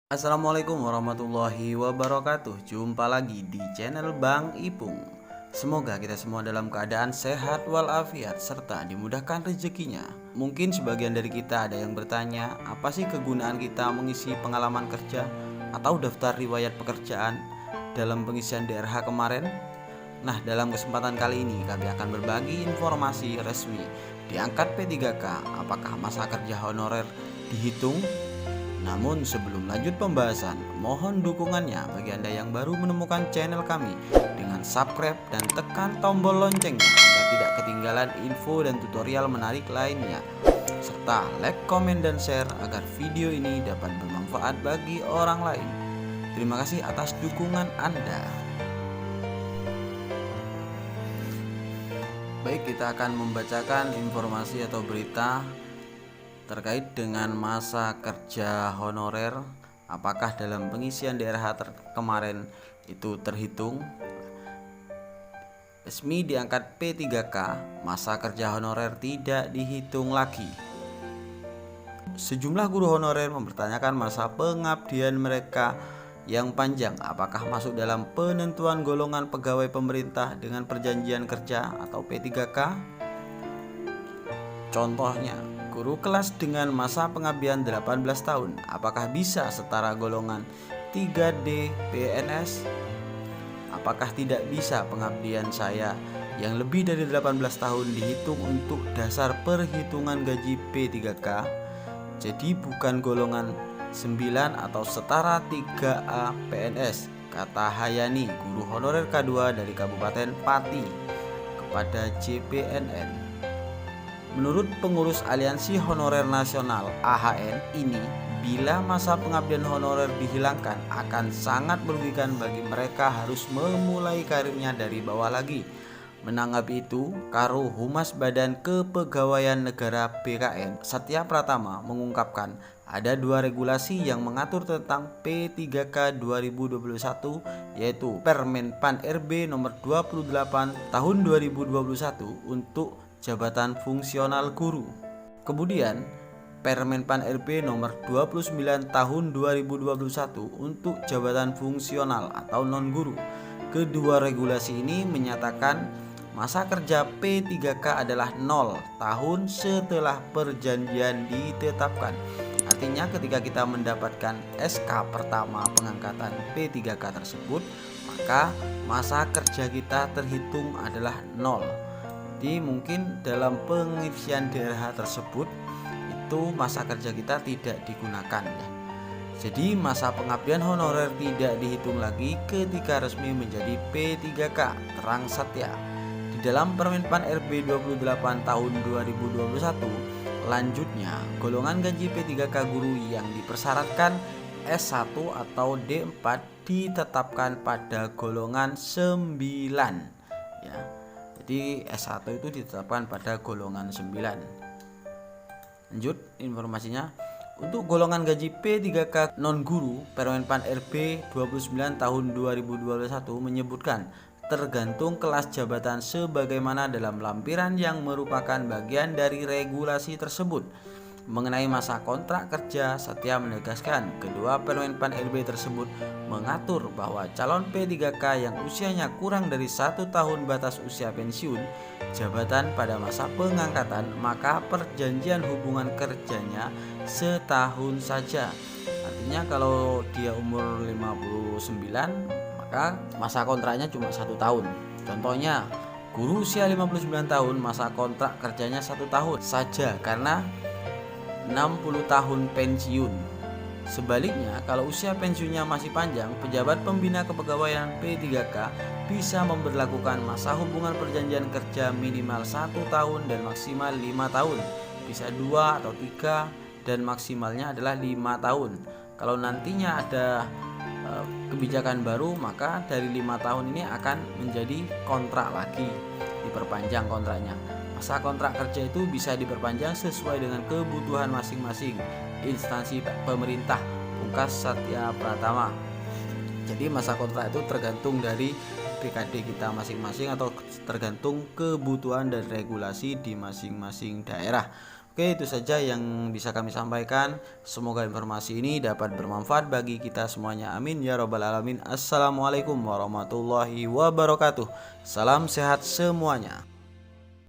Assalamualaikum warahmatullahi wabarakatuh. Jumpa lagi di channel Bang Ipung. Semoga kita semua dalam keadaan sehat walafiat serta dimudahkan rezekinya. Mungkin sebagian dari kita ada yang bertanya, apa sih kegunaan kita mengisi pengalaman kerja atau daftar riwayat pekerjaan dalam pengisian DRH kemarin? Nah, dalam kesempatan kali ini kami akan berbagi informasi resmi. Diangkat P3K, apakah masa kerja honorer dihitung? Namun sebelum lanjut pembahasan, mohon dukungannya bagi Anda yang baru menemukan channel kami dengan subscribe dan tekan tombol loncengnya agar tidak ketinggalan info dan tutorial menarik lainnya. Serta like, komen, dan share agar video ini dapat bermanfaat bagi orang lain. Terima kasih atas dukungan Anda. Baik, kita akan membacakan informasi atau berita terkait dengan masa kerja honorer, apakah dalam pengisian DRH kemarin itu terhitung. Resmi diangkat P3K, masa kerja honorer tidak dihitung lagi. Sejumlah guru honorer mempertanyakan masa pengabdian mereka yang panjang, apakah masuk dalam penentuan golongan pegawai pemerintah dengan perjanjian kerja atau P3K. Contohnya, guru kelas dengan masa pengabdian 18 tahun, apakah bisa setara golongan 3D PNS? Apakah tidak bisa pengabdian saya yang lebih dari 18 tahun dihitung untuk dasar perhitungan gaji P3K? Jadi bukan golongan 9 atau setara 3A PNS, kata Hayani, guru honorer K2 dari Kabupaten Pati kepada JPNN. Menurut pengurus Aliansi Honorer Nasional (AHN) ini, bila masa pengabdian honorer dihilangkan akan sangat merugikan bagi mereka harus memulai karirnya dari bawah lagi. Menanggapi itu, Karo Humas Badan Kepegawaian Negara BKN, Satya Pratama, mengungkapkan ada dua regulasi yang mengatur tentang P3K 2021, yaitu Permen Pan RB nomor 28 tahun 2021 untuk jabatan fungsional guru. Kemudian Permenpan RB nomor 29 tahun 2021 untuk jabatan fungsional atau non-guru. Kedua regulasi ini menyatakan masa kerja P3K adalah 0 tahun setelah perjanjian ditetapkan. Artinya ketika kita mendapatkan SK pertama pengangkatan P3K tersebut, maka masa kerja kita terhitung adalah 0. Jadi mungkin dalam pengisian DRH tersebut itu masa kerja kita tidak digunakan ya. Jadi masa pengabdian honorer tidak dihitung lagi ketika resmi menjadi P3K, terang Satya. Di dalam Permenpan RB 28 tahun 2021, lanjutnya golongan gaji P3K guru yang dipersyaratkan S1 atau D4 ditetapkan pada golongan 9 ya. Jadi S1 itu ditetapkan pada golongan 9. Lanjut informasinya. Untuk golongan gaji P3K non-guru, Permenpan RB 29 tahun 2021 menyebutkan tergantung kelas jabatan sebagaimana dalam lampiran yang merupakan bagian dari regulasi tersebut. Mengenai masa kontrak kerja, Satya menegaskan kedua Permenpan RB tersebut mengatur bahwa calon P3K yang usianya kurang dari 1 tahun batas usia pensiun jabatan pada masa pengangkatan, maka perjanjian hubungan kerjanya setahun saja. Artinya kalau dia umur 59, maka masa kontraknya cuma 1 tahun. Contohnya, guru usia 59 tahun masa kontrak kerjanya 1 tahun saja karena 60 tahun pensiun. Sebaliknya, kalau usia pensiunnya masih panjang, pejabat pembina kepegawaian P3K bisa memberlakukan masa hubungan perjanjian kerja minimal 1 tahun dan maksimal 5 tahun. Bisa 2 atau 3 dan maksimalnya adalah 5 tahun. Kalau nantinya ada kebijakan baru, maka dari 5 tahun ini akan menjadi kontrak lagi, diperpanjang kontraknya. Masa kontrak kerja itu bisa diperpanjang sesuai dengan kebutuhan masing-masing instansi pemerintah, pungkas Satya Pratama. Jadi masa kontrak itu tergantung dari PKD kita masing-masing atau tergantung kebutuhan dan regulasi di masing-masing daerah. Oke, itu saja yang bisa kami sampaikan. Semoga informasi ini dapat bermanfaat bagi kita semuanya. Amin ya robbal alamin. Assalamualaikum warahmatullahi wabarakatuh. Salam sehat semuanya.